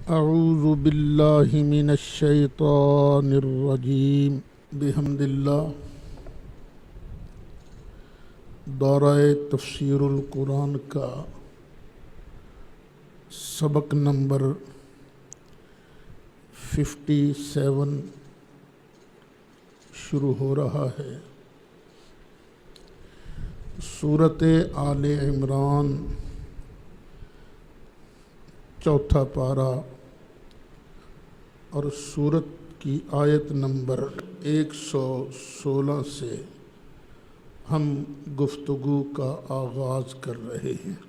اعوذ باللہ من الشیطان الرجیم بحمد اللہ دورہ تفسیر القرآن کا سبق نمبر 57 شروع ہو رہا ہے۔ سورۃ آل عمران چوتھا پارہ اور سورت کی آیت نمبر 116 سے ہم گفتگو کا آغاز کر رہے ہیں۔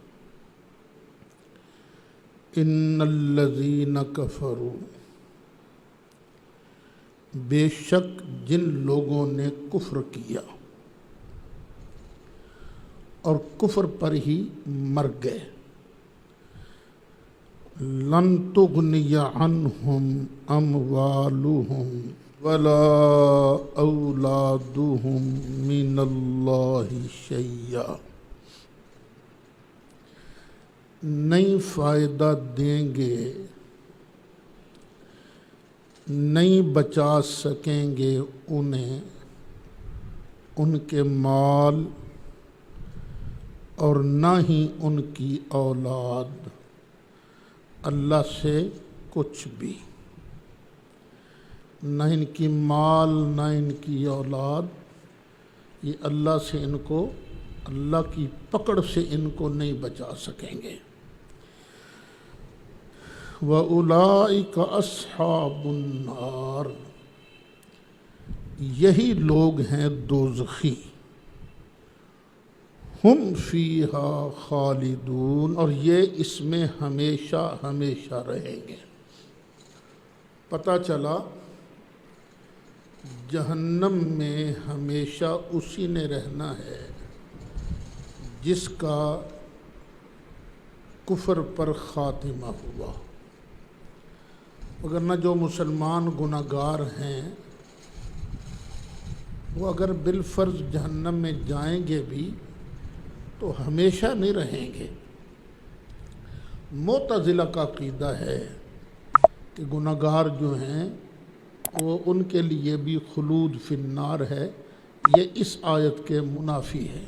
ان الذین کفروا، بے شک جن لوگوں نے کفر کیا اور کفر پر ہی مر گئے، لن تغنی عنہم اموالہم ولا اولادہم من اللہ شیئا، نہیں فائدہ دیں گے، نہیں بچا سکیں گے انہیں ان کے مال اور نہ ہی ان کی اولاد اللہ سے کچھ بھی، نہ ان کی مال نہ ان کی اولاد، یہ اللہ سے ان کو، اللہ کی پکڑ سے ان کو نہیں بچا سکیں گے۔ وَأُولَئِكَ أَصْحَابُ النَّارِ، یہی لوگ ہیں دوزخی، ہم فیہا خالدون، اور یہ اس میں ہمیشہ ہمیشہ رہیں گے۔ پتہ چلا جہنم میں ہمیشہ اسی نے رہنا ہے جس کا کفر پر خاتمہ ہوا، وگرنہ جو مسلمان گناہگار ہیں وہ اگر بالفرض جہنم میں جائیں گے بھی تو ہمیشہ نہیں رہیں گے۔ معتزلہ کا عقیدہ ہے کہ گناہگار جو ہیں وہ ان کے لیے بھی خلود فی النار ہے، یہ اس آیت کے منافی ہے۔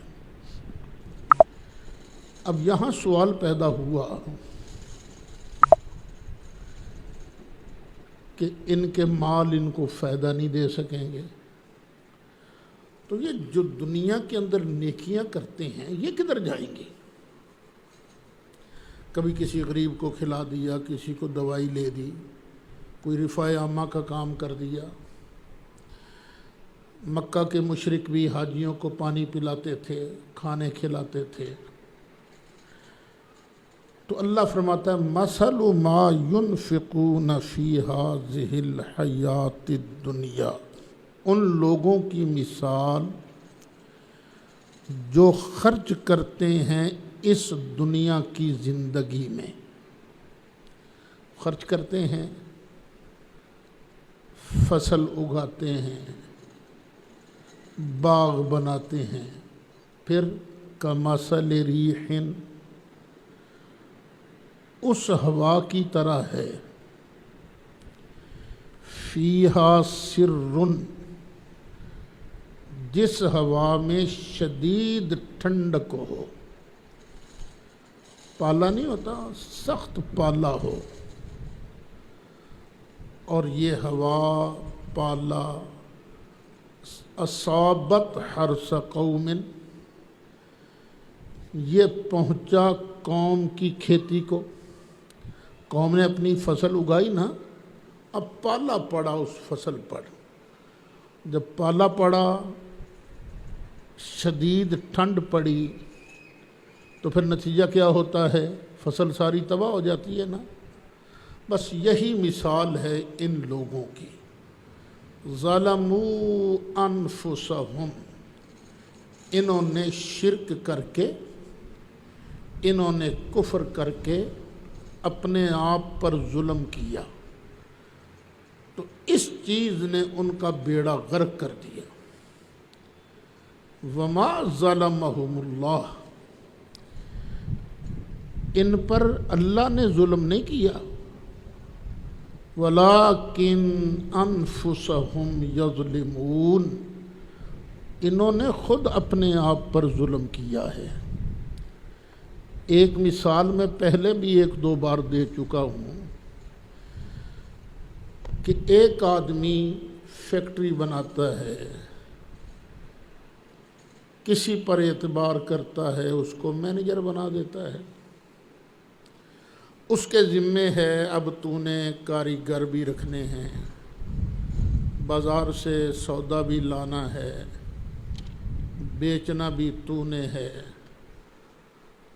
اب یہاں سوال پیدا ہوا کہ ان کے مال ان کو فائدہ نہیں دے سکیں گے، تو یہ جو دنیا کے اندر نیکیاں کرتے ہیں یہ کدھر جائیں گے؟ کبھی کسی غریب کو کھلا دیا، کسی کو دوائی لے دی، کوئی رفاع عامہ کا کام کر دیا۔ مکہ کے مشرک بھی حاجیوں کو پانی پلاتے تھے، کھانے کھلاتے تھے۔ تو اللہ فرماتا ہے مثل ما ينفقون فی ہذہ الحیات الدنیا، ان لوگوں کی مثال جو خرچ کرتے ہیں اس دنیا کی زندگی میں، خرچ کرتے ہیں، فصل اگاتے ہیں، باغ بناتے ہیں، پھر کمثل ریح، اس ہوا کی طرح ہے، فیہا سر، جس ہوا میں شدید ٹھنڈک ہو، پالا نہیں ہوتا، سخت پالا ہو، اور یہ ہوا پالا اصابت حرث قوم، یہ پہنچا قوم کی کھیتی کو، قوم نے اپنی فصل اگائی نا، اب پالا پڑا اس فصل پر، جب پالا پڑا، شدید ٹھنڈ پڑی، تو پھر نتیجہ کیا ہوتا ہے؟ فصل ساری تباہ ہو جاتی ہے نا۔ بس یہی مثال ہے ان لوگوں کی، ظلموا انفسہم، انہوں نے شرک کر کے، انہوں نے کفر کر کے اپنے آپ پر ظلم کیا، تو اس چیز نے ان کا بیڑا غرق کر دیا۔ وما ظلمہم اللہ، ان پر اللہ نے ظلم نہیں کیا، وَلَٰكِنْ أَنفُسَهُمْ يَظْلِمُونَ، انہوں نے خود اپنے آپ پر ظلم کیا ہے۔ ایک مثال میں پہلے بھی ایک دو بار دے چکا ہوں کہ ایک آدمی فیکٹری بناتا ہے، کسی پر اعتبار کرتا ہے، اس کو مینیجر بنا دیتا ہے، اس کے ذمے ہے اب تو نے کاریگر بھی رکھنے ہیں، بازار سے سودا بھی لانا ہے، بیچنا بھی تو نے ہے،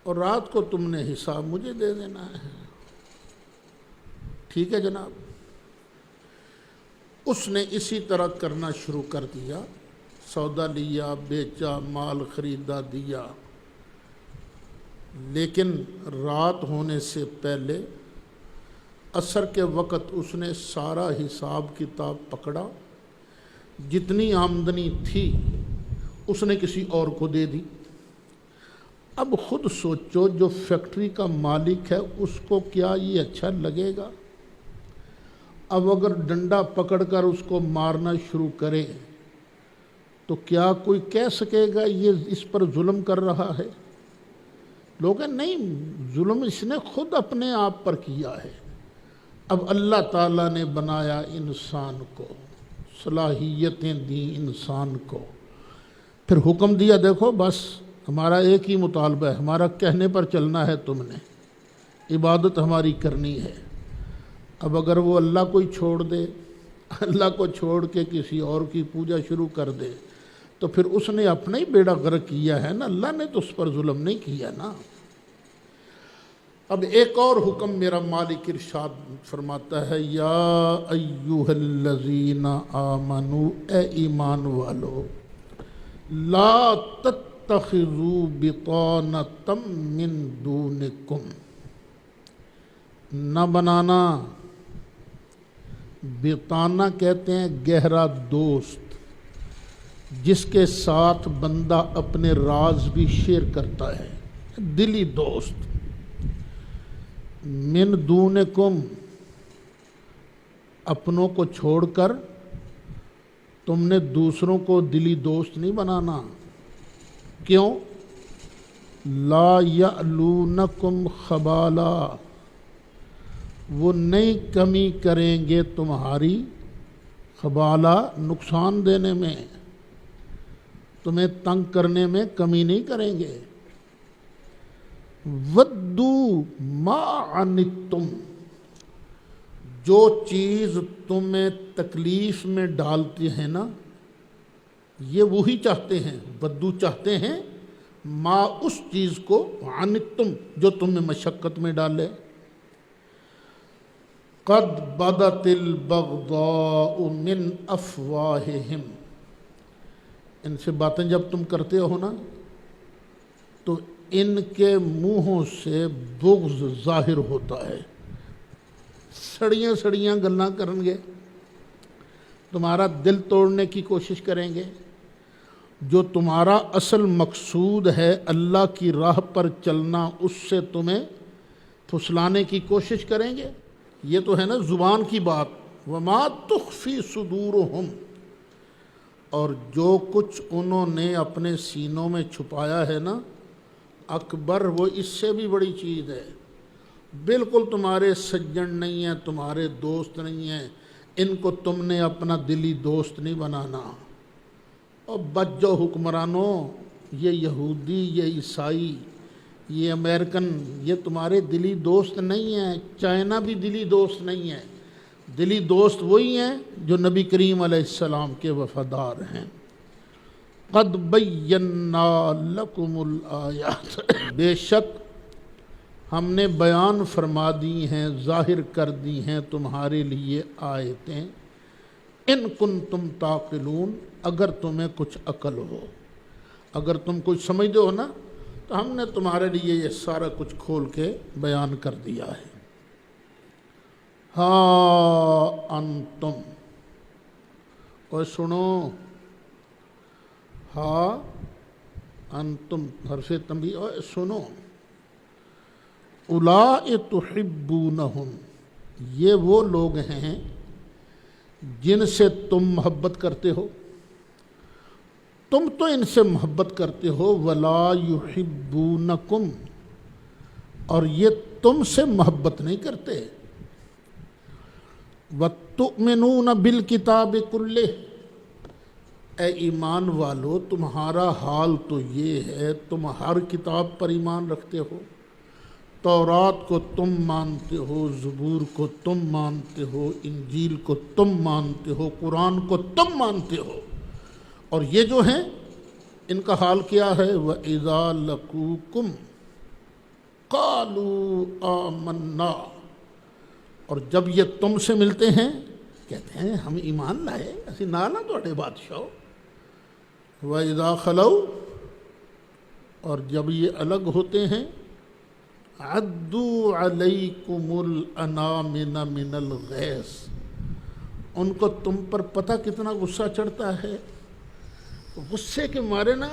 اور رات کو تم نے حساب مجھے دے دینا ہے۔ ٹھیک ہے جناب، اس نے اسی طرح کرنا شروع کر دیا، سودا لیا، بیچا، مال خریدا، دیا، لیکن رات ہونے سے پہلے عصر کے وقت اس نے سارا حساب کتاب پکڑا، جتنی آمدنی تھی اس نے کسی اور کو دے دی۔ اب خود سوچو، جو فیکٹری کا مالک ہے اس کو کیا یہ اچھا لگے گا؟ اب اگر ڈنڈا پکڑ کر اس کو مارنا شروع کرے تو کیا کوئی کہہ سکے گا یہ اس پر ظلم کر رہا ہے؟ لوگ نہیں، ظلم اس نے خود اپنے آپ پر کیا ہے۔ اب اللہ تعالیٰ نے بنایا انسان کو، صلاحیتیں دیں انسان کو، پھر حکم دیا دیکھو بس ہمارا ایک ہی مطالبہ ہے، ہمارا کہنے پر چلنا ہے، تم نے عبادت ہماری کرنی ہے۔ اب اگر وہ اللہ کو ہی چھوڑ دے، اللہ کو چھوڑ کے کسی اور کی پوجا شروع کر دے تو پھر اس نے اپنا ہی بیڑا غرق کیا ہے نا، اللہ نے تو اس پر ظلم نہیں کیا نا۔ اب ایک اور حکم میرا مالک ارشاد فرماتا ہے، یا ایھا الذین آمنوا، اے ایمان والو، لا تتخذوا بطانۃ من دونکم، نہ بنانا، بطانہ کہتے ہیں گہرا دوست، جس کے ساتھ بندہ اپنے راز بھی شیئر کرتا ہے، دلی دوست۔ من دونکم، اپنوں کو چھوڑ کر تم نے دوسروں کو دلی دوست نہیں بنانا۔ کیوں؟ لا یعلونکم خبالا، وہ نئی کمی کریں گے تمہاری، خبالہ نقصان دینے میں، تمہیں تنگ کرنے میں کمی نہیں کریں گے۔ ودو ما عنتم، جو چیز تمہیں تکلیف میں ڈالتی ہے نا، یہ وہی چاہتے ہیں، ودو چاہتے ہیں، ما اس چیز کو، عنتم جو تمہیں مشقت میں ڈالے۔ قد بدت البغضاء من افواہہم، ان سے باتیں جب تم کرتے ہو نا تو ان کے منہوں سے بغض ظاہر ہوتا ہے، سڑیاں سڑیاں گلاں کریں گے، تمہارا دل توڑنے کی کوشش کریں گے، جو تمہارا اصل مقصود ہے اللہ کی راہ پر چلنا، اس سے تمہیں پھسلانے کی کوشش کریں گے۔ یہ تو ہے نا زبان کی بات، وما تخفی صدورہم، اور جو کچھ انہوں نے اپنے سینوں میں چھپایا ہے نا، اکبر، وہ اس سے بھی بڑی چیز ہے۔ بالکل تمہارے سجن نہیں ہیں، تمہارے دوست نہیں ہیں، ان کو تم نے اپنا دلی دوست نہیں بنانا۔ اور بچ جاؤ حکمرانوں، یہ یہودی، یہ عیسائی، یہ امریکن، یہ تمہارے دلی دوست نہیں ہیں، چائنا بھی دلی دوست نہیں ہے۔ دلی دوست وہی ہیں جو نبی کریم علیہ السلام کے وفادار ہیں۔ قد بینا لکم الآیات، بے شک ہم نے بیان فرما دی ہیں، ظاہر کر دی ہیں تمہارے لیے آیتیں، ان کنتم تعقلون، اگر تمہیں کچھ عقل ہو، اگر تم کچھ سمجھتے ہو نا تو ہم نے تمہارے لیے یہ سارا کچھ کھول کے بیان کر دیا ہے۔ ہاں انتم، اور سنو، ہاں انتم حرف تنبیہ، اور سنو، اولئک تحبونہم، یہ وہ لوگ ہیں جن سے تم محبت کرتے ہو، تم تو ان سے محبت کرتے ہو، وَلَا يُحِبُّونَكُمْ، اور یہ تم سے محبت نہیں کرتے، وَتُؤْمِنُونَ بِالْكِتَابِ كُلِّهِ، اے ایمان والو تمہارا حال تو یہ ہے تم ہر کتاب پر ایمان رکھتے ہو، تورات کو تم مانتے ہو، زبور کو تم مانتے ہو، انجیل کو تم مانتے ہو، قرآن کو تم مانتے ہو، اور یہ جو ہیں ان کا حال کیا ہے؟ وَإِذَا لَقُوكُمْ قَالُوا آمَنَّا، اور جب یہ تم سے ملتے ہیں کہتے ہیں ہم ایمان لائے، اسی نال ہاں تواڈے بادشاہ۔ وَإِذَا خَلَوْا، اور جب یہ الگ ہوتے ہیں، عَدُّوا عَلَيْكُمُ الْأَنَامِنَ مِنَ الْغَيْظِ، ان کو تم پر پتہ کتنا غصہ چڑھتا ہے، غصے کے مارے نا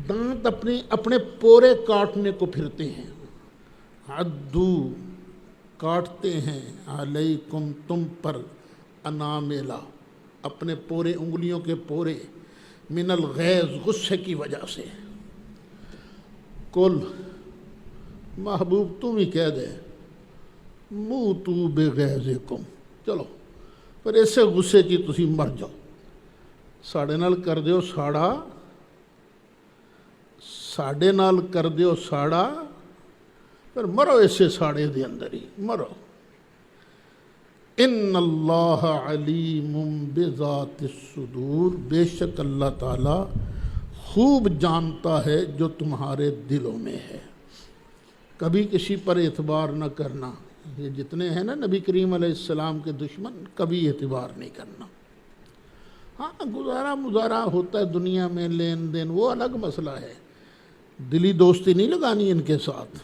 دانت اپنے پورے کاٹنے کو پھرتے ہیں۔ عَدُّوا، کاٹتے ہیں، علیکم تم پر، اناملا اپنے پورے انگلیوں کے پورے، من الغیظ غصے کی وجہ سے۔ کل محبوب تم ہی کہہ دے، موتو بغیظکم، چلو پر ایسے غصے کی تسی مر جاؤ، ساڑے نال کر دیو ساڑا، ساڑے نال کر دیو ساڑا، پھر مرو ایسے ساڑے دے اندر ہی مرو۔ ان اللہ علیم بذات الصدور، بے شک اللہ تعالیٰ خوب جانتا ہے جو تمہارے دلوں میں ہے۔ کبھی کسی پر اعتبار نہ کرنا، یہ جتنے ہیں نا نبی کریم علیہ السلام کے دشمن، کبھی اعتبار نہیں کرنا۔ ہاں گزارا مزارا ہوتا ہے دنیا میں، لین دین، وہ الگ مسئلہ ہے، دلی دوستی نہیں لگانی ان کے ساتھ۔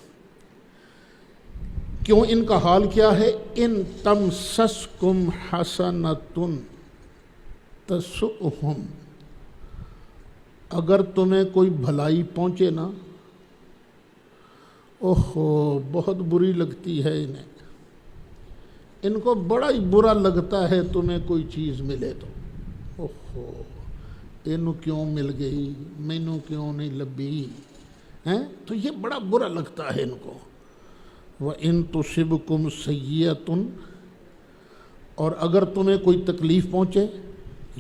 کیوں؟ ان کا حال کیا ہے؟ ان تمسسکم حسنۃ تسؤہم، اگر تمہیں کوئی بھلائی پہنچے نا، اوہو بہت بری لگتی ہے انہیں، ان کو بڑا ہی برا لگتا ہے تمہیں کوئی چیز ملے تو، اوہو اینو کیوں مل گئی، مینوں کیوں نہیں لبھی ہیں، تو یہ بڑا برا لگتا ہے ان کو۔ وَإِن تُصِبْكُمْ سَيِّئَةٌ، اور اگر تمہیں کوئی تکلیف پہنچے،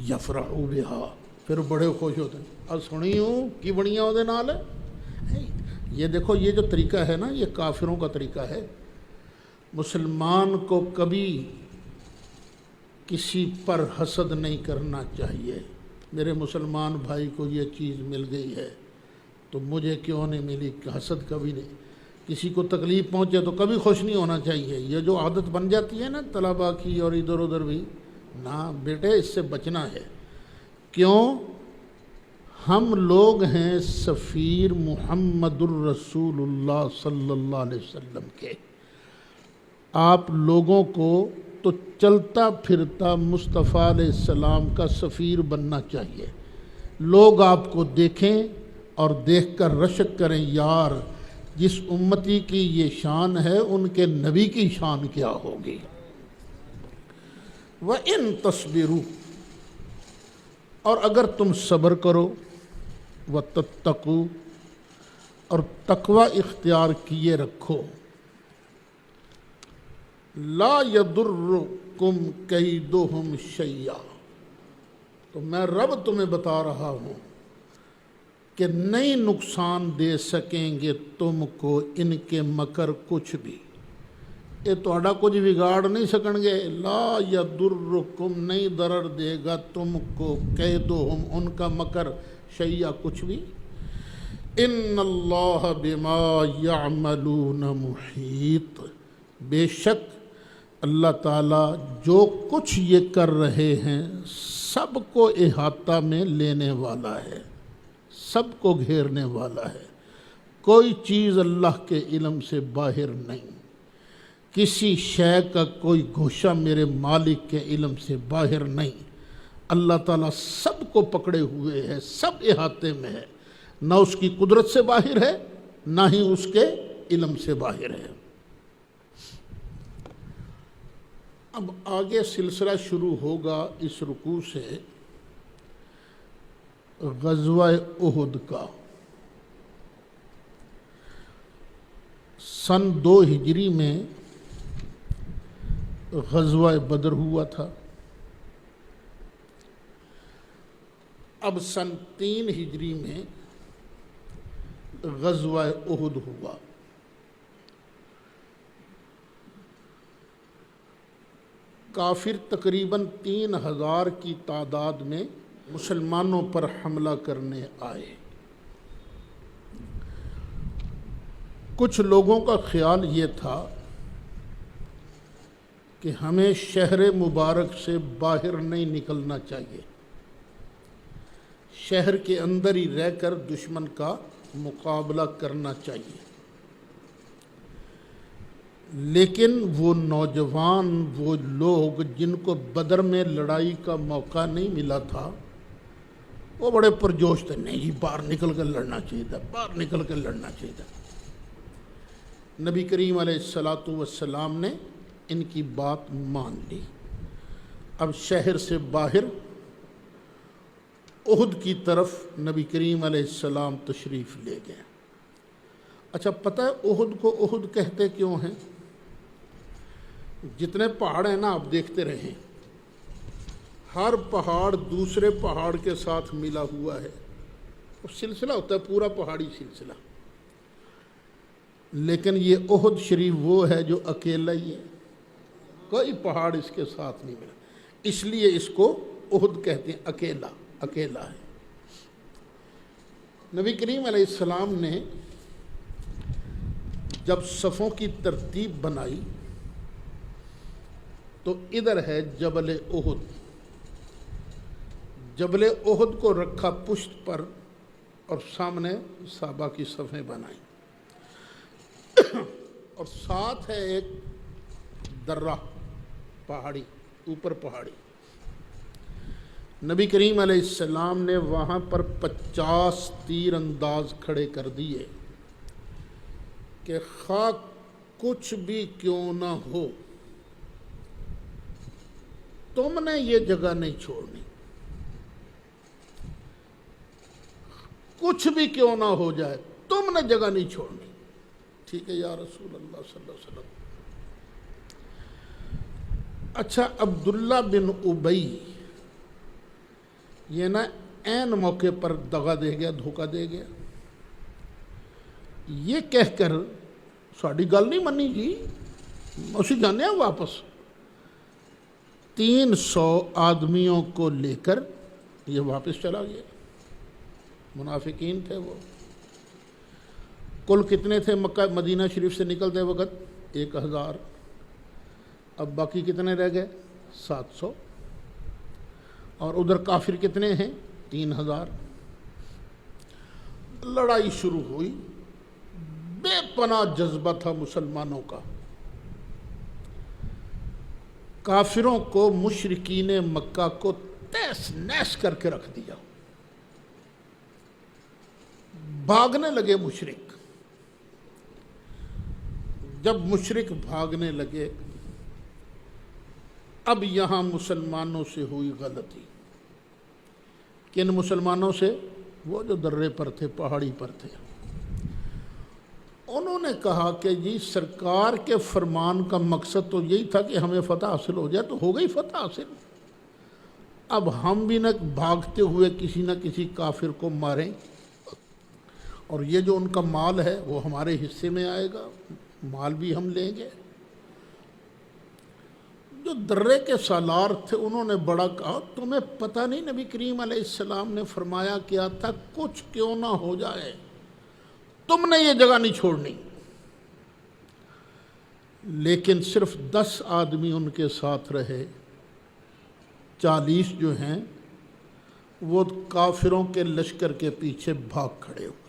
یفرحوا بِهَا، پھر بڑے خوش ہوتے ہیں، اور سنی ہوں کی بڑیاں وہ دے نال ہے۔ یہ دیکھو یہ جو طریقہ ہے نا، یہ کافروں کا طریقہ ہے۔ مسلمان کو کبھی کسی پر حسد نہیں کرنا چاہیے، میرے مسلمان بھائی کو یہ چیز مل گئی ہے تو مجھے کیوں نہیں ملی، حسد کبھی نہیں۔ کسی کو تکلیف پہنچے تو کبھی خوش نہیں ہونا چاہیے، یہ جو عادت بن جاتی ہے نا طلباء کی اور ادھر ادھر بھی، نہ بیٹے اس سے بچنا ہے۔ کیوں؟ ہم لوگ ہیں سفیر محمد الرسول اللہ صلی اللہ علیہ وسلم کے، آپ لوگوں کو تو چلتا پھرتا مصطفیٰ علیہ السلام کا سفیر بننا چاہیے، لوگ آپ کو دیکھیں اور دیکھ کر رشک کریں، یار جس امتی کی یہ شان ہے ان کے نبی کی شان کیا ہوگی۔ وَإِن تَصْبِرُوا، اور اگر تم صبر کرو، وَتَتَّقُوا، اور تقوی اختیار کیے رکھو، لا يضركم كيدهم شيئا، تو میں رب تمہیں بتا رہا ہوں کہ نہیں نقصان دے سکیں گے تم کو ان کے مکر کچھ بھی، یہ تہاڈا کچھ بگاڑ نہیں سکن گے، لا یضرکم، نہیں ضرر دے گا تم کو، کیدہم، ان کا مکر، شیئا، کچھ بھی۔ ان اللہ بما یعملون محیط، بے شک اللہ تعالیٰ جو کچھ یہ کر رہے ہیں سب کو احاطہ میں لینے والا ہے، سب کو گھیرنے والا ہے، کوئی چیز اللہ کے علم سے باہر نہیں، کسی شے کا کوئی گوشہ میرے مالک کے علم سے باہر نہیں، اللہ تعالیٰ سب کو پکڑے ہوئے ہے، سب احاطے میں ہے، نہ اس کی قدرت سے باہر ہے نہ ہی اس کے علم سے باہر ہے۔ اب آگے سلسلہ شروع ہوگا اس رکوع سے غزوہ احد کا۔ سن 2 ہجری میں غزوہ بدر ہوا تھا۔ اب سن 3 ہجری میں غزوہ احد ہوا۔ کافر تقریباً 3000 کی تعداد میں مسلمانوں پر حملہ کرنے آئے۔ کچھ لوگوں کا خیال یہ تھا کہ ہمیں شہر مبارک سے باہر نہیں نکلنا چاہیے، شہر کے اندر ہی رہ کر دشمن کا مقابلہ کرنا چاہیے۔ لیکن وہ نوجوان، وہ لوگ جن کو بدر میں لڑائی کا موقع نہیں ملا تھا، وہ بڑے پرجوش تھے، نہیں جی باہر نکل کر لڑنا چاہیے تھا، باہر نکل کر لڑنا چاہیے تھا۔ نبی کریم علیہ الصلاۃ والسلام نے ان کی بات مان لی۔ اب شہر سے باہر احد کی طرف نبی کریم علیہ السلام تشریف لے گئے۔ اچھا پتہ ہے احد کو احد کہتے کیوں ہیں؟ جتنے پہاڑ ہیں نا آپ دیکھتے رہیں، ہر پہاڑ دوسرے پہاڑ کے ساتھ ملا ہوا ہے، سلسلہ ہوتا ہے پورا پہاڑی سلسلہ، لیکن یہ احد شریف وہ ہے جو اکیلا ہی ہے، کوئی پہاڑ اس کے ساتھ نہیں ملا، اس لیے اس کو احد کہتے ہیں، اکیلا اکیلا ہے۔ نبی کریم علیہ السلام نے جب صفوں کی ترتیب بنائی تو ادھر ہے جبل احد، جبل احد کو رکھا پشت پر اور سامنے صحابہ کی صفیں بنائیں، اور ساتھ ہے ایک درہ پہاڑی، اوپر پہاڑی۔ نبی کریم علیہ السلام نے وہاں پر 50 تیر انداز کھڑے کر دیے کہ خواہ کچھ بھی کیوں نہ ہو تم نے یہ جگہ نہیں چھوڑنی، کچھ بھی کیوں نہ ہو جائے تم نے جگہ نہیں چھوڑنی۔ ٹھیک ہے یا رسول اللہ صلی اللہ علیہ وسلم۔ اچھا عبداللہ بن ابی یہ نا عین موقع پر دغا دے گیا، دھوکہ دے گیا، یہ کہہ کر ساڑی گل نہیں منی جی اسی جانے ہیں واپس، 300 آدمیوں کو لے کر یہ واپس چلا گیا۔ منافقین تھے وہ، کل کتنے تھے مکہ مدینہ شریف سے نکلتے وقت؟ 1000، اب باقی کتنے رہ گئے؟ 700، اور ادھر کافر کتنے ہیں؟ 3000۔ لڑائی شروع ہوئی، بے پناہ جذبہ تھا مسلمانوں کا، کافروں کو مشرکین مکہ کو تیس نیس کر کے رکھ دیا، بھاگنے لگے مشرک۔ جب مشرک بھاگنے لگے، اب یہاں مسلمانوں سے ہوئی غلطی۔ کن مسلمانوں سے؟ وہ جو درے پر تھے، پہاڑی پر تھے۔ انہوں نے کہا کہ جی سرکار کے فرمان کا مقصد تو یہی تھا کہ ہمیں فتح حاصل ہو جائے، تو ہو گئی فتح حاصل، اب ہم بھی نہ بھاگتے ہوئے کسی نہ کسی کافر کو ماریں، اور یہ جو ان کا مال ہے وہ ہمارے حصے میں آئے گا، مال بھی ہم لیں گے۔ جو درے کے سالار تھے انہوں نے بڑا کہا تمہیں پتہ نہیں نبی کریم علیہ السلام نے فرمایا کیا تھا، کچھ کیوں نہ ہو جائے تم نے یہ جگہ نہیں چھوڑنی۔ لیکن صرف 10 آدمی ان کے ساتھ رہے، 40 جو ہیں وہ کافروں کے لشکر کے پیچھے بھاگ کھڑے ہوئے،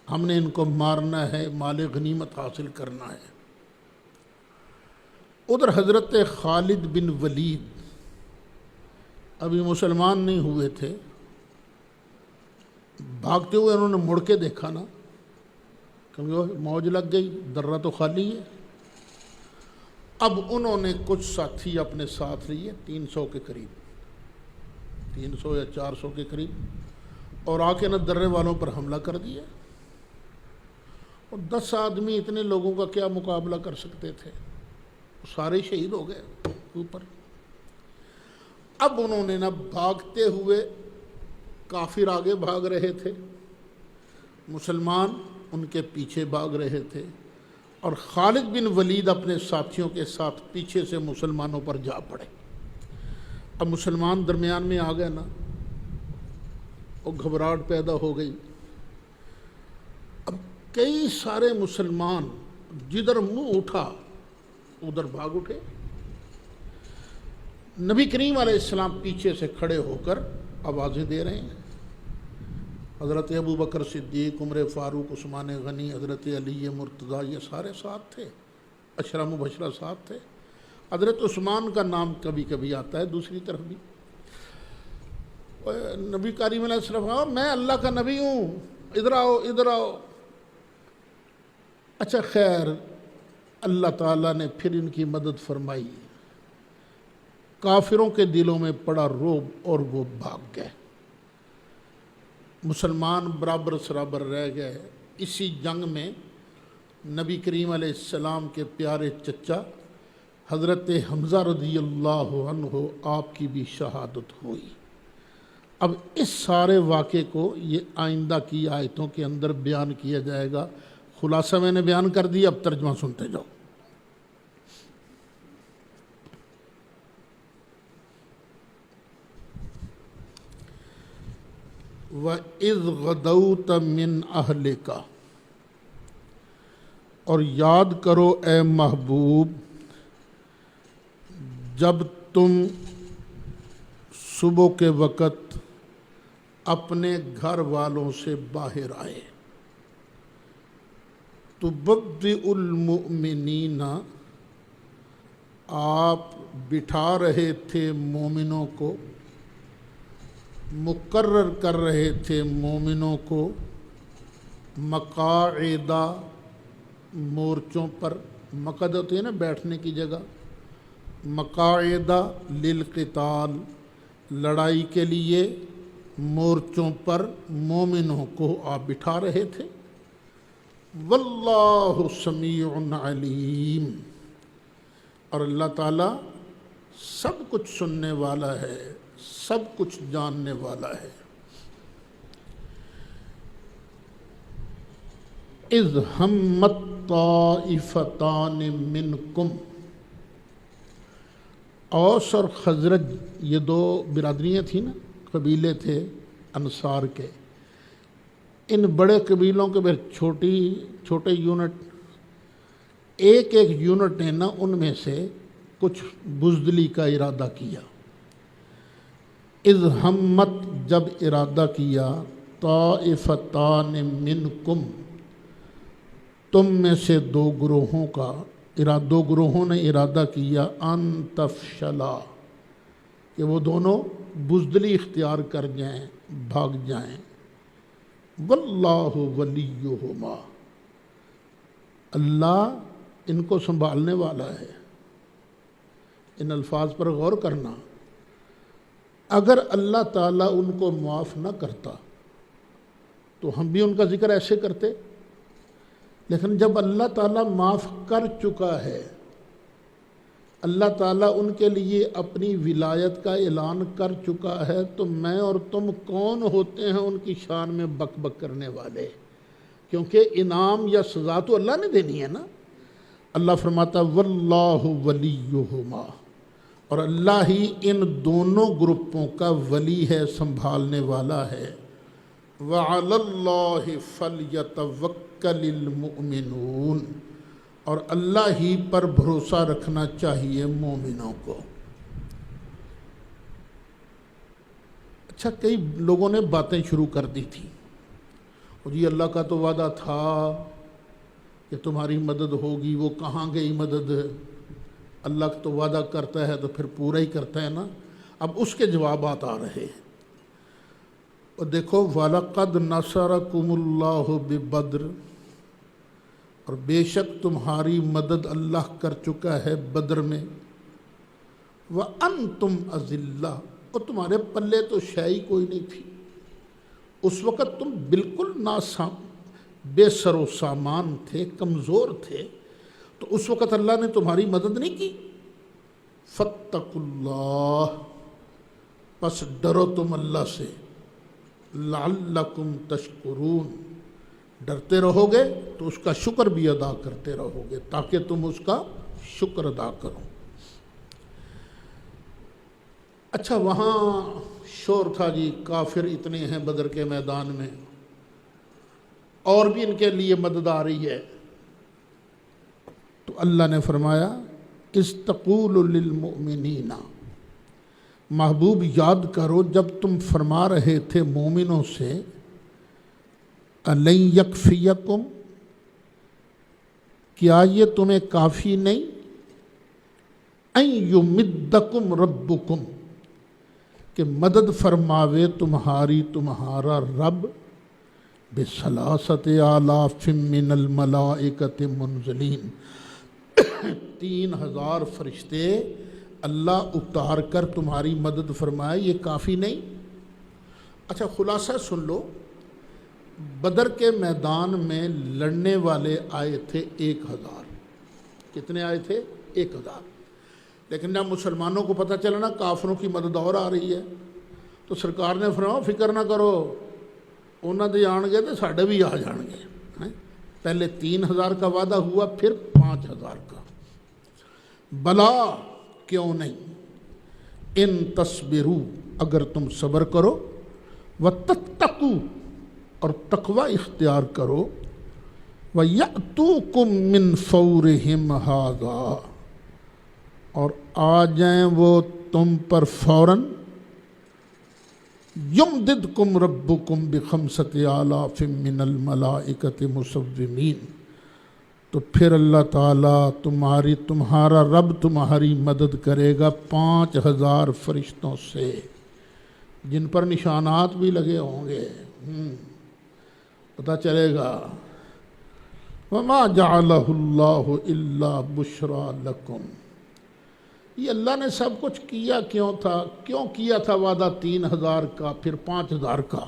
ہم نے ان کو مارنا ہے، مال غنیمت حاصل کرنا ہے۔ ادھر حضرت خالد بن ولید ابھی مسلمان نہیں ہوئے تھے، بھاگتے ہوئے انہوں نے مڑ کے دیکھا نا، کیونکہ موج لگ گئی، درہ تو خالی ہے۔ اب انہوں نے کچھ ساتھی اپنے ساتھ لیے 300 کے قریب، 300 یا 400 کے قریب، اور آ کے نہ درے والوں پر حملہ کر دیا۔ اور 10 آدمی اتنے لوگوں کا کیا مقابلہ کر سکتے تھے؟ سارے شہید ہو گئے اوپر۔ اب انہوں نے نہ بھاگتے ہوئے، کافر آگے بھاگ رہے تھے، مسلمان ان کے پیچھے بھاگ رہے تھے، اور خالد بن ولید اپنے ساتھیوں کے ساتھ پیچھے سے مسلمانوں پر جا پڑے۔ اب مسلمان درمیان میں آ گئے نا، اور گھبراہٹ پیدا ہو گئی۔ اب کئی سارے مسلمان جدھر منہ اٹھا ادھر بھاگ اٹھے۔ نبی کریم علیہ السلام پیچھے سے کھڑے ہو کر آوازیں دے رہے ہیں۔ حضرت ابو بکر صدیق، عمر فاروق، عثمان غنی، حضرت علی مرتضیٰ، یہ سارے ساتھ تھے، عشرہ مبشرہ ساتھ تھے۔ حضرت عثمان کا نام کبھی کبھی آتا ہے دوسری طرف بھی۔ نبی کریم علیہ السلام، میں اللہ کا نبی ہوں، ادھر آؤ ادھر آؤ۔ اچھا خیر، اللہ تعالیٰ نے پھر ان کی مدد فرمائی، کافروں کے دلوں میں پڑا رعب اور وہ بھاگ گئے۔ مسلمان برابر سرابر رہ گئے۔ اسی جنگ میں نبی کریم علیہ السلام کے پیارے چچا حضرت حمزہ رضی اللہ عنہ، آپ کی بھی شہادت ہوئی۔ اب اس سارے واقعے کو یہ آئندہ کی آیتوں کے اندر بیان کیا جائے گا۔ خلاصہ میں نے بیان کر دیا، اب ترجمہ سنتے جاؤ۔ وَإِذْ غَدَوْتَ مِنْ أَهْلِكَ، اور یاد کرو اے محبوب جب تم صبح کے وقت اپنے گھر والوں سے باہر آئے۔ تُبَوِّئُ الْمُؤْمِنِينَ، آپ بٹھا رہے تھے مومنوں کو، مقرر کر رہے تھے مومنوں کو، مقاعدہ، مورچوں پر، مقعد ہوتے ہیں نا بیٹھنے کی جگہ، مقاعدہ للقتال، لڑائی کے لیے مورچوں پر مومنوں کو آپ بٹھا رہے تھے۔ واللہ سمیع علیم، اور اللہ تعالیٰ سب کچھ سننے والا ہے، سب کچھ جاننے والا ہے۔ اذ ہمت طائفتان منکم، اوس اور خزرج یہ دو برادریاں تھیں نا، قبیلے تھے انصار کے۔ ان بڑے قبیلوں کے پھر چھوٹے یونٹ، ایک یونٹ نے نا ان میں سے کچھ بزدلی کا ارادہ کیا۔ اذ ہمت، جب ارادہ کیا، طائفتان منکم، تم میں سے دو گروہوں نے ارادہ کیا، ان تفشلا، کہ وہ دونوں بزدلی اختیار کر جائیں، بھاگ جائیں۔ واللہ ولیہما، اللہ ان کو سنبھالنے والا ہے۔ ان الفاظ پر غور کرنا، اگر اللہ تعالیٰ ان کو معاف نہ کرتا تو ہم بھی ان کا ذکر ایسے کرتے، لیکن جب اللہ تعالیٰ معاف کر چکا ہے، اللہ تعالیٰ ان کے لیے اپنی ولایت کا اعلان کر چکا ہے، تو میں اور تم کون ہوتے ہیں ان کی شان میں بک بک کرنے والے؟ کیونکہ انعام یا سزا تو اللہ نے دینی ہے نا۔ اللہ فرماتا واللہ ولیہما، اور اللہ ہی ان دونوں گروپوں کا ولی ہے، سنبھالنے والا ہے۔ وعلی اللہ فلیتوکل المؤمنون، اور اللہ ہی پر بھروسہ رکھنا چاہیے مومنوں کو۔ اچھا، کئی لوگوں نے باتیں شروع کر دی تھی، جی اللہ کا تو وعدہ تھا کہ تمہاری مدد ہوگی، وہ کہاں گئی مدد؟ اللہ تو وعدہ کرتا ہے تو پھر پورا ہی کرتا ہے نا۔ اب اس کے جوابات آ رہے ہیں، اور دیکھو وَلَقَدْ نَصَرَكُمُ اللَّهُ بِبَدْرٍ، اور بے شک تمہاری مدد اللہ کر چکا ہے بدر میں، وَأَنْتُمْ أَذِلَّةٌ، اور تمہارے پلے تو شے کوئی نہیں تھی، اس وقت تم بالکل بے سر و سامان تھے، کمزور تھے، تو اس وقت اللہ نے تمہاری مدد نہیں کی۔ فَاتَّقُوا اللَّهَ، پس ڈرو تم اللہ سے، لَعَلَّكُمْ تَشْكُرُونَ، ڈرتے رہو گے تو اس کا شکر بھی ادا کرتے رہو گے تاکہ تم اس کا شکر ادا کرو۔ اچھا، وہاں شور تھا جی، کافر اتنے ہیں بدر کے میدان میں، اور بھی ان کے لیے مدد آ رہی ہے، تو اللہ نے فرمایا استقول للمؤمنین، محبوب یاد کرو جب تم فرما رہے تھے مومنوں سے الن یکفیکم، کیا یہ تمہیں کافی نہیں، ان یمدکم ربکم، کہ مدد فرماوے تمہارا رب بثلاثۃ آلاف من الملائکۃ منزلین، 3000 فرشتے اللہ اتار کر تمہاری مدد فرمائے، یہ کافی نہیں؟ اچھا خلاصہ سن لو، بدر کے میدان میں لڑنے والے آئے تھے 1000، کتنے آئے تھے؟ 1000، لیکن جب مسلمانوں کو پتہ چلا نا کافروں کی مدد اور آ رہی ہے، تو سرکار نے فرمایا فکر نہ کرو، انہوں نے جان گے تو ساڑھے بھی آ جان گے۔ پہلے 3000 کا وعدہ ہوا، پھر 5000 کا۔ بلا، کیوں نہیں، ان تصبروا، اگر تم صبر کرو، وتتقوا، اور تقوی اختیار کرو، وَيَأْتُوكُم مِّن فَوْرِهِمْ هَٰذَا، اور آ جائیں وہ تم پر فوراً، یمددکم ربکم بخمسۃ آلاف من الملائکۃ مسومین، تو پھر اللہ تعالیٰ تمہارا رب تمہاری مدد کرے گا 5000 فرشتوں سے، جن پر نشانات بھی لگے ہوں گے، پتہ چلے گا۔ وما جعلہ اللہ الا بشرا لکم، یہ اللہ نے سب کچھ کیا کیوں کیا تھا وعدہ 3000 کا پھر 5000 کا،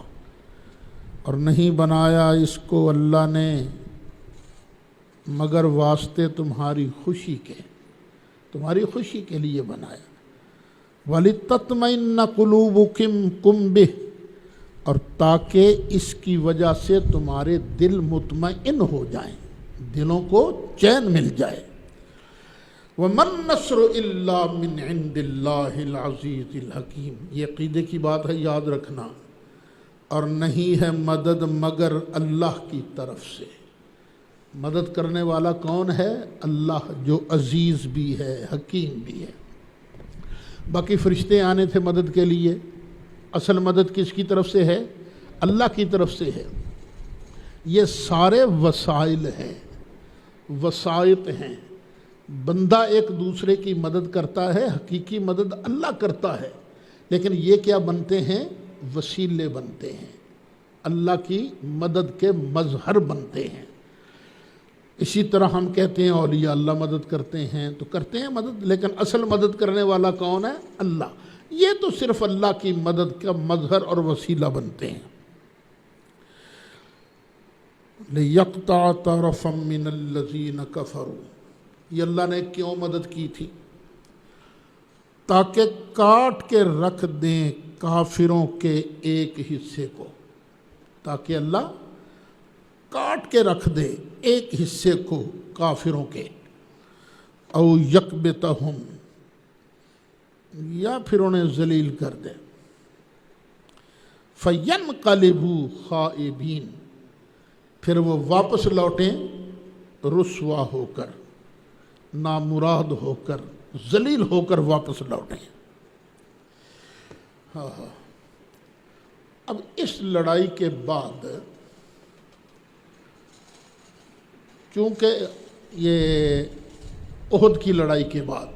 اور نہیں بنایا اس کو اللہ نے مگر واسطے تمہاری خوشی کے لیے بنایا۔ وَلِتَطْمَئِنَّ قُلُوبُكُمْ بِهِ، اور تاکہ اس کی وجہ سے تمہارے دل مطمئن ہو جائیں، دلوں کو چین مل جائے۔ وَمَن نَّصْرُ إِلَّا مِنْ عِنْدِ اللَّهِ الْعَزِيزِ الْحَكِيمِ، یہ عقیدے کی بات ہے، یاد رکھنا، اور نہیں ہے مدد مگر اللہ کی طرف سے۔ مدد کرنے والا کون ہے؟ اللہ، جو عزیز بھی ہے، حکیم بھی ہے۔ باقی فرشتے آنے تھے مدد کے لیے، اصل مدد کس کی طرف سے ہے؟ اللہ کی طرف سے ہے۔ یہ سارے وسائل ہیں، وسائط ہیں، بندہ ایک دوسرے کی مدد کرتا ہے، حقیقی مدد اللہ کرتا ہے، لیکن یہ کیا بنتے ہیں؟ وسیلے بنتے ہیں، اللہ کی مدد کے مظہر بنتے ہیں۔ اسی طرح ہم کہتے ہیں اولیاء اللہ مدد کرتے ہیں، تو کرتے ہیں مدد، لیکن اصل مدد کرنے والا کون ہے؟ اللہ۔ یہ تو صرف اللہ کی مدد کا مظہر اور وسیلہ بنتے ہیں۔ لِيَقْطَعَ طَرَفًا مِّنَ الَّذِينَ كَفَرُوا، یہ اللہ نے کیوں مدد کی تھی؟ تاکہ کاٹ کے رکھ دیں کافروں کے ایک حصے کو، تاکہ اللہ کاٹ کے رکھ دے ایک حصے کو کافروں کے، او یکبتہم، یا پھر انہیں ذلیل کر دے، فینقلبوا خائبین، پھر وہ واپس لوٹیں رسوا ہو کر، نامراد ہو کر، ذلیل ہو کر واپس لوٹیں۔ اب اس لڑائی کے بعد، چونکہ یہ احد کی لڑائی کے بعد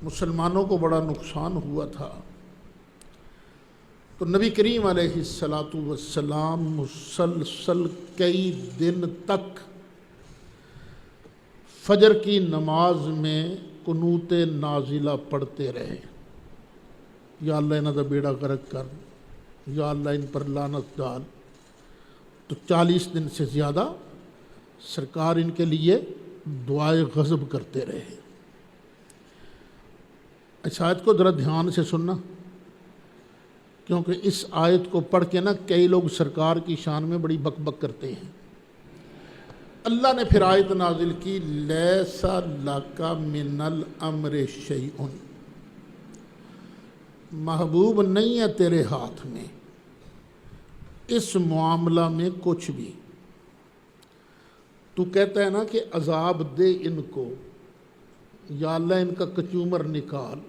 مسلمانوں کو بڑا نقصان ہوا تھا، تو نبی کریم علیہ السلام مسلسل کئی دن تک فجر کی نماز میں قنوت نازلہ پڑھتے رہے، یا اللہ انہاں دا بیڑا غرق کر، یا اللہ ان پر لعنت ڈال. تو 40 دن سے زیادہ سرکار ان کے لیے دعائے غضب کرتے رہے. اس آیت کو ذرا دھیان سے سننا، کیونکہ اس آیت کو پڑھ کے کئی لوگ سرکار کی شان میں بڑی بک بک کرتے ہیں. اللہ نے پھر آیت نازل کی، لیس لک من الامر شیء، محبوب نہیں ہے تیرے ہاتھ میں اس معاملہ میں کچھ بھی. تو کہتا ہے نا کہ عذاب دے ان کو، یا اللہ ان کا کچومر نکال.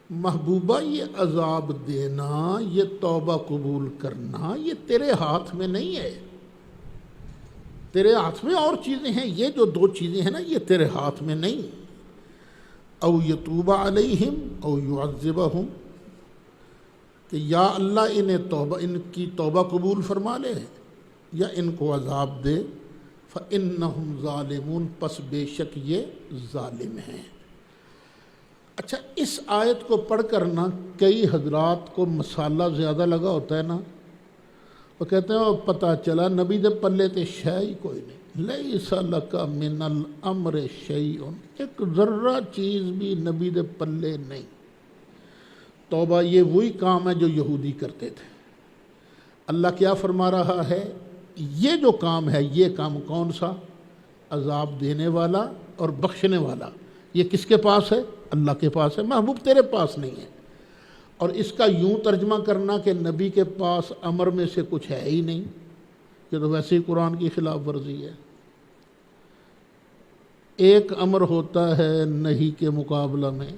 محبوبہ یہ عذاب دینا، یہ توبہ قبول کرنا، یہ تیرے ہاتھ میں نہیں ہے. تیرے ہاتھ میں اور چیزیں ہیں، یہ جو 2 چیزیں ہیں نا یہ تیرے ہاتھ میں نہیں. او یتوب علیہم او یعذبہم، کہ یا اللہ ان کی توبہ قبول فرما لے یا ان کو عذاب دے. فإنہم ظالمون، پس بے شک یہ ظالم ہیں. اچھا، اس آیت کو پڑھ کر کئی حضرات کو مسالہ زیادہ لگا ہوتا ہے نا، وہ کہتے ہیں پتہ چلا نبی دے پلے تے شے ہی کوئی نہیں. لیس لک من الامر شیء، ایک ذرہ چیز بھی نبی دے پلے نہیں. توبہ یہ وہی کام ہے جو یہودی کرتے تھے. اللہ کیا فرما رہا ہے؟ یہ جو کام ہے، یہ کام کون سا؟ عذاب دینے والا اور بخشنے والا. یہ کس کے پاس ہے؟ اللہ کے پاس ہے، محبوب تیرے پاس نہیں ہے. اور اس کا یوں ترجمہ کرنا کہ نبی کے پاس امر میں سے کچھ ہے ہی نہیں، یہ تو ویسے ہی قرآن کی خلاف ورزی ہے. ایک امر ہوتا ہے نہیں کے مقابلہ میں.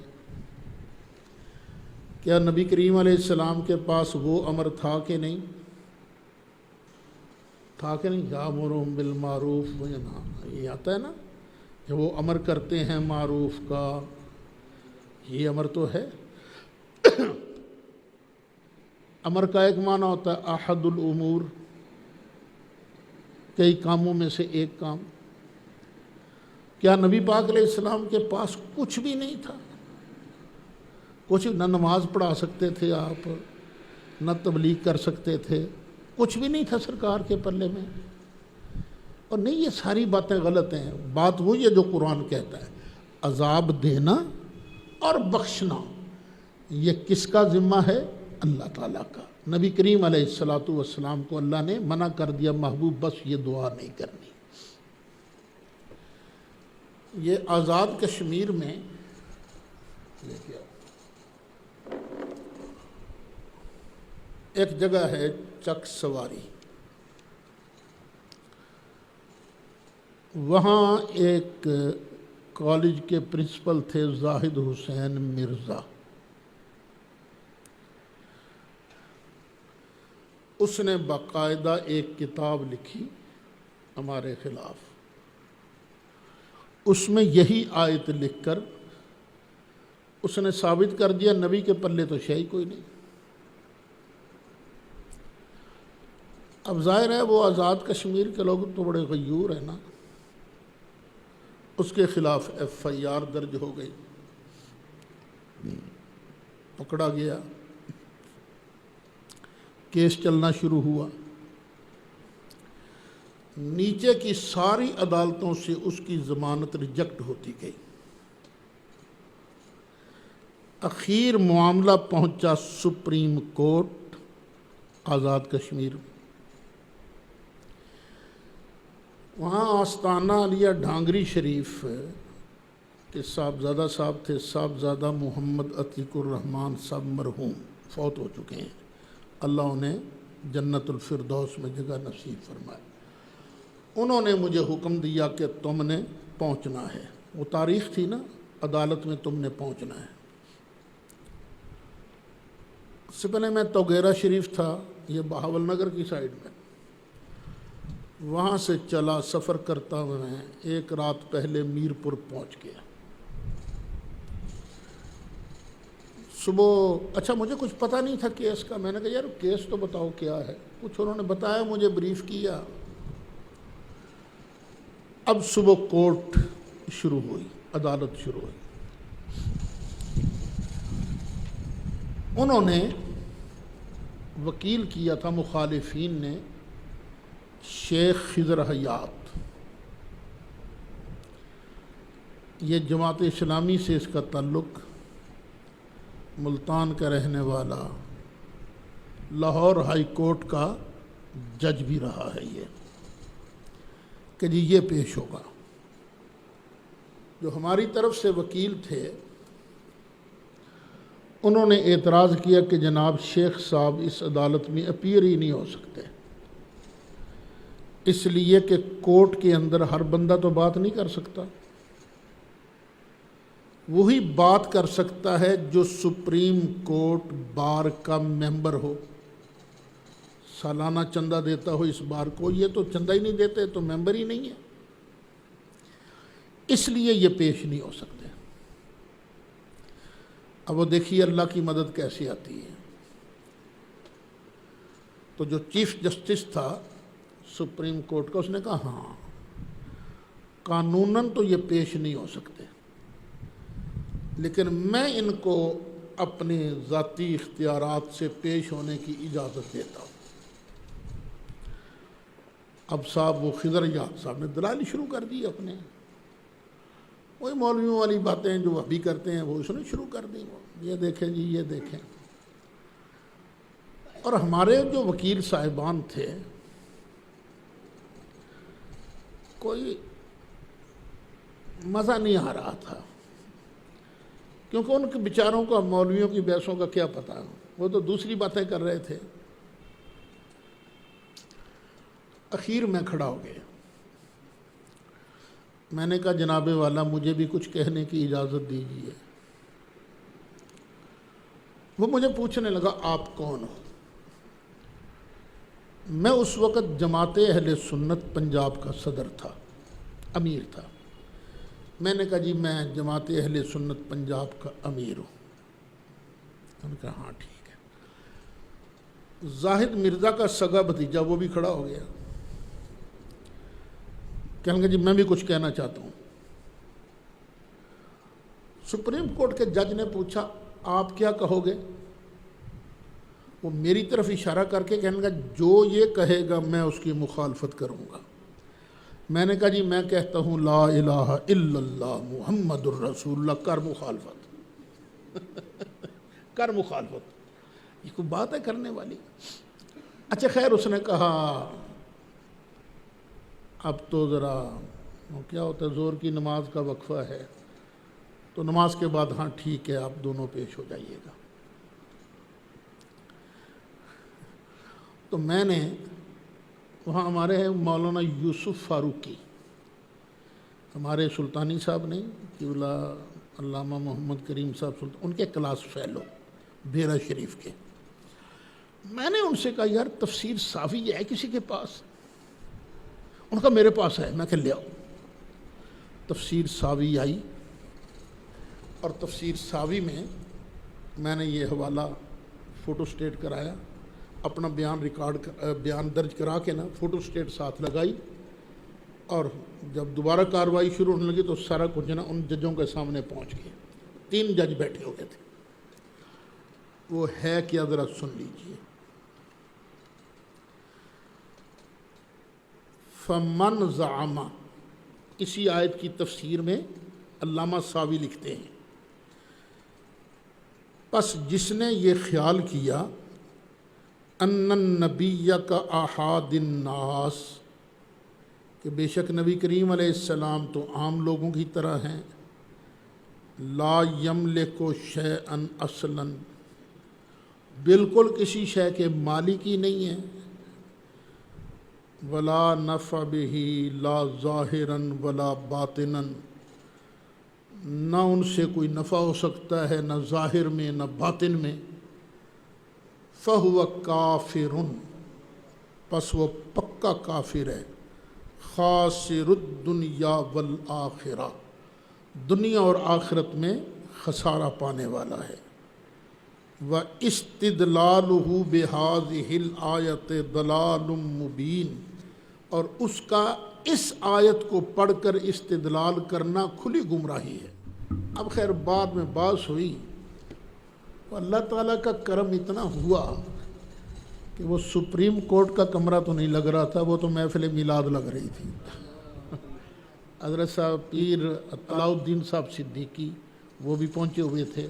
کیا نبی کریم علیہ السلام کے پاس وہ امر تھا کہ نہیں؟ تھا کہ نہیں؟ یامرہم بالمعروف وینہی، یہ آتا ہے نا کہ وہ امر کرتے ہیں معروف کا، یہ امر تو ہے. امر کا ایک معنی ہوتا ہے احد الامور، کئی کاموں میں سے ایک کام. کیا نبی پاک علیہ السلام کے پاس کچھ بھی نہیں تھا؟ کچھ نہ نماز پڑھا سکتے تھے آپ، نہ تبلیغ کر سکتے تھے، کچھ بھی نہیں تھا سرکار کے پلے میں. اور نہیں، یہ ساری باتیں غلط ہیں. بات وہی ہے جو قرآن کہتا ہے، عذاب دینا اور بخشنا یہ کس کا ذمہ ہے؟ اللہ تعالیٰ کا. نبی کریم علیہ السلام کو اللہ نے منع کر دیا، محبوب بس یہ دعا نہیں کرنی. یہ آزاد کشمیر میں ایک جگہ ہے چک سواری، وہاں ایک کالج کے پرنسپل تھے زاہد حسین مرزا. اس نے باقاعدہ ایک کتاب لکھی ہمارے خلاف. اس میں یہی آیت لکھ کر اس نے ثابت کر دیا نبی کے پلے تو شے ہی کوئی نہیں. اب ظاہر ہے وہ آزاد کشمیر کے لوگ تو بڑے غیور ہیں نا، اس کے خلاف FIR درج ہو گئی، پکڑا گیا، کیس چلنا شروع ہوا. نیچے کی ساری عدالتوں سے اس کی ضمانت ریجیکٹ ہوتی گئی. اخیر معاملہ پہنچا سپریم کورٹ آزاد کشمیر. وہاں آستانہ علیہ ڈھانگری شریف کے صاحبزادہ صاحب تھے، صاحبزادہ محمد عتیق الرحمن صاحب مرحوم، فوت ہو چکے ہیں. اللہ انہیں جنت الفردوس میں جگہ نصیب فرمائے. انہوں نے مجھے حکم دیا کہ تم نے پہنچنا ہے. وہ تاریخ تھی نا، عدالت میں تم نے پہنچنا ہے. اس سے پہلے میں توگیرہ شریف تھا، یہ بہاول نگر کی سائیڈ میں. وہاں سے چلا سفر کرتا ہوا میں ایک رات پہلے میرپور پہنچ گیا. صبح اچھا مجھے کچھ پتہ نہیں تھا کیس کا. میں نے کہا یار کیس تو بتاؤ کیا ہے. کچھ انہوں نے بتایا، مجھے بریف کیا. اب صبح کورٹ شروع ہوئی، عدالت شروع ہوئی۔ انہوں نے وکیل کیا تھا مخالفین نے شیخ خضر حیات، یہ جماعت اسلامی سے اس کا تعلق، ملتان کا رہنے والا، لاہور ہائی کورٹ کا جج بھی رہا ہے یہ، کہ جی یہ پیش ہوگا۔ جو ہماری طرف سے وکیل تھے انہوں نے اعتراض کیا کہ جناب شیخ صاحب اس عدالت میں اپیئر ہی نہیں ہو سکتے، اس لیے کہ کورٹ کے اندر ہر بندہ تو بات نہیں کر سکتا، وہی بات کر سکتا ہے جو سپریم کورٹ بار کا ممبر ہو، سالانہ چندہ دیتا ہو اس بار کو۔ یہ تو چندہ ہی نہیں دیتے تو ممبر ہی نہیں ہے، اس لیے یہ پیش نہیں ہو سکتے۔ اب وہ دیکھیے اللہ کی مدد کیسی آتی ہے۔ تو جو چیف جسٹس تھا سپریم کورٹ کا، اس نے کہا ہاں قانوناً تو یہ پیش نہیں ہو سکتے، لیکن میں ان کو اپنے ذاتی اختیارات سے پیش ہونے کی اجازت دیتا ہوں۔ اب صاحب وہ خضر یاد صاحب نے دلالی شروع کر دی اپنے، وہی مولویوں والی باتیں جو ابھی کرتے ہیں وہ اس نے شروع کر دی، یہ دیکھیں جی یہ دیکھیں۔ اور ہمارے جو وکیل صاحبان تھے کوئی مزہ نہیں آ رہا تھا، کیونکہ ان کے بیچاروں کو مولویوں کی بحثوں کا کیا پتہ، وہ تو دوسری باتیں کر رہے تھے۔ اخیر میں کھڑا ہو گیا، میں نے کہا جناب والا مجھے بھی کچھ کہنے کی اجازت دیجیے۔ وہ مجھے پوچھنے لگا آپ کون ہو؟ میں اس وقت جماعت اہل سنت پنجاب کا صدر تھا، امیر تھا۔ میں نے کہا جی میں جماعت اہل سنت پنجاب کا امیر ہوں۔ انہوں نے کہا ہاں ٹھیک ہے۔ زاہد مرزا کا سگا بھتیجا وہ بھی کھڑا ہو گیا، کہنے لگا جی میں بھی کچھ کہنا چاہتا ہوں۔ سپریم کورٹ کے جج نے پوچھا آپ کیا کہو گے؟ وہ میری طرف اشارہ کر کے کہنے لگا جو یہ کہے گا میں اس کی مخالفت کروں گا۔ میں نے کہا جی میں کہتا ہوں لا الہ الا اللہ محمد الرسول اللہ، کر مخالفت کر مخالفت، یہ کوئی بات ہے کرنے والی؟ اچھا خیر، اس نے کہا اب تو ذرا کیا ہوتا ہے زور کی نماز کا وقفہ ہے، تو نماز کے بعد ہاں ٹھیک ہے آپ دونوں پیش ہو جائیے گا۔ تو میں نے وہاں ہمارے ہیں مولانا یوسف فاروقی، ہمارے سلطانی صاحب نہیں قبلہ علامہ محمد کریم صاحب سلطان، ان کے کلاس فیلو بیرا شریف کے۔ میں نے ان سے کہا یار تفسیر صافی ہے کسی کے پاس؟ ان کا میرے پاس ہے۔ میں کہ لے آؤ۔ تفسیر ساوی آئی، اور تفسیر ساوی میں نے یہ حوالہ فوٹو سٹیٹ کرایا، اپنا بیان درج کرا کے نا فوٹو سٹیٹ ساتھ لگائی، اور جب دوبارہ کارروائی شروع ہونے لگی تو سارا کچھ نا ان ججوں کے سامنے پہنچ گئے۔ 3 جج بیٹھے ہوئے تھے۔ وہ ہے کیا ذرا سن لیجئے۔ فمن زعم، اسی آیت کی تفسیر میں علامہ ساوی لکھتے ہیں پس جس نے یہ خیال کیا ان النبی کا احاد الناس، کہ بے شک نبی کریم علیہ السلام تو عام لوگوں کی طرح ہیں، لا یملک شیئا اصلا، بالکل کسی شے کے مالک ہی نہیں ہیں، ولا نفع بہ لا ظاہرا ولا باطنا، نہ ان سے کوئی نفع ہو سکتا ہے نہ ظاہر میں نہ باطن میں، فہو کافر، پس وہ پکا کافر ہے، خاسر الدنیا والآخرہ، دنیا اور آخرت میں خسارہ پانے والا ہے۔ وَإِسْتِدْلَالُهُ بِهَذِهِ الْآيَةِ ضَلَالٌ مُبِينٌ، اور اس کا اس آیت کو پڑھ کر استدلال کرنا کھلی گمراہی ہے۔ اب خیر بعد میں بات ہوئی تو اللہ تعالیٰ کا کرم اتنا ہوا کہ وہ سپریم کورٹ کا کمرہ تو نہیں لگ رہا تھا، وہ تو محفل میلاد لگ رہی تھی۔ حضرت صاحب پیر عطاء الدین صاحب صدیقی وہ بھی پہنچے ہوئے تھے،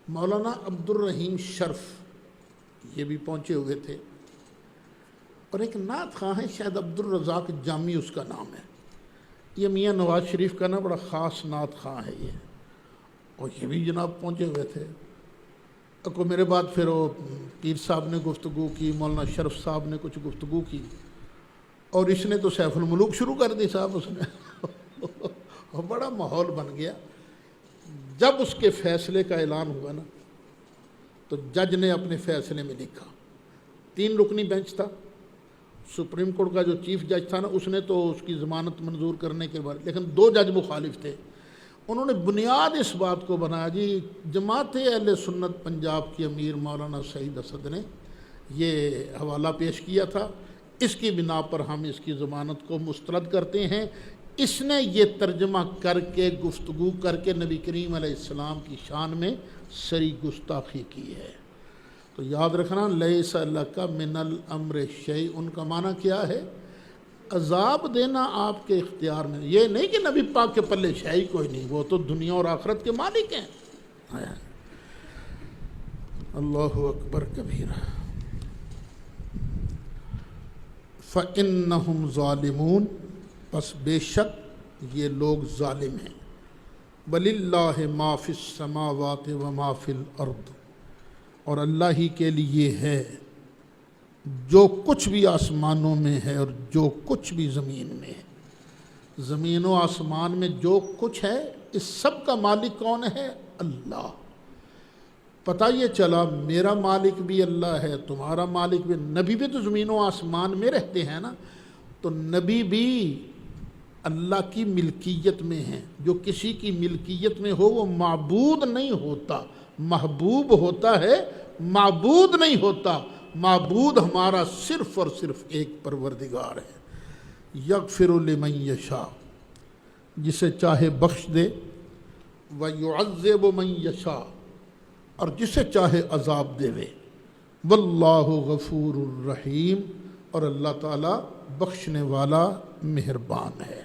مولانا عبد الرحیم شرف یہ بھی پہنچے ہوئے تھے، اور ایک نعت خواں ہے شاید عبد الرزاق جامی اس کا نام ہے، یہ میاں نواز شریف کا نا بڑا خاص نعت خواں ہے یہ، اور یہ بھی جناب پہنچے ہوئے تھے۔ کو میرے بعد پھر وہ پیر صاحب نے گفتگو کی، مولانا شرف صاحب نے کچھ گفتگو کی، اور اس نے تو سیف الملوک شروع کر دی صاحب اس نے اور بڑا ماحول بن گیا۔ جب اس کے فیصلے کا اعلان ہوا نا تو جج نے اپنے فیصلے میں لکھا، 3 رکنی بینچ تھا، سپریم کورٹ کا جو چیف جج تھا نا اس نے تو اس کی ضمانت منظور کرنے کے بعد، لیکن 2 جج مخالف تھے۔ انہوں نے بنیاد اس بات کو بنایا جی جماعت اہل سنت پنجاب کی امیر مولانا سعید اسد نے یہ حوالہ پیش کیا تھا، اس کی بنا پر ہم اس کی ضمانت کو مسترد کرتے ہیں۔ اس نے یہ ترجمہ کر کے گفتگو کر کے نبی کریم علیہ السلام کی شان میں سری گستاخی کی ہے۔ تو یاد رکھنا لیس لک من الامر شیء، ان کا معنی کیا ہے؟ عذاب دینا آپ کے اختیار میں، یہ نہیں کہ نبی پاک کے پلے شے کوئی نہیں، وہ تو دنیا اور آخرت کے مالک ہیں۔ اللہ اکبر کبیرہ۔ فَإِنَّهُمْ ظَالِمُونَ، پس بے شک یہ لوگ ظالم ہیں۔ وَلِلَّهِ مَا فِي السَّمَاوَاتِ وَمَا فِي الْأَرْضِ، اور اللہ ہی کے لیے ہے جو کچھ بھی آسمانوں میں ہے اور جو کچھ بھی زمین میں ہے۔ زمین و آسمان میں جو کچھ ہے اس سب کا مالک کون ہے؟ اللہ۔ پتہ یہ چلا میرا مالک بھی اللہ ہے، تمہارا مالک بھی، نبی بھی تو زمین و آسمان میں رہتے ہیں نا، تو نبی بھی اللہ کی ملکیت میں ہیں۔ جو کسی کی ملکیت میں ہو وہ معبود نہیں ہوتا، محبوب ہوتا ہے، معبود نہیں ہوتا۔ معبود ہمارا صرف اور صرف ایک پروردگار ہے۔ یغفر لمن یشاء، جسے چاہے بخش دے، ویعذب من یشاء، اور جسے چاہے عذاب دے وے۔ واللہ غفور الرحیم، اور اللہ تعالیٰ بخشنے والا مہربان ہے۔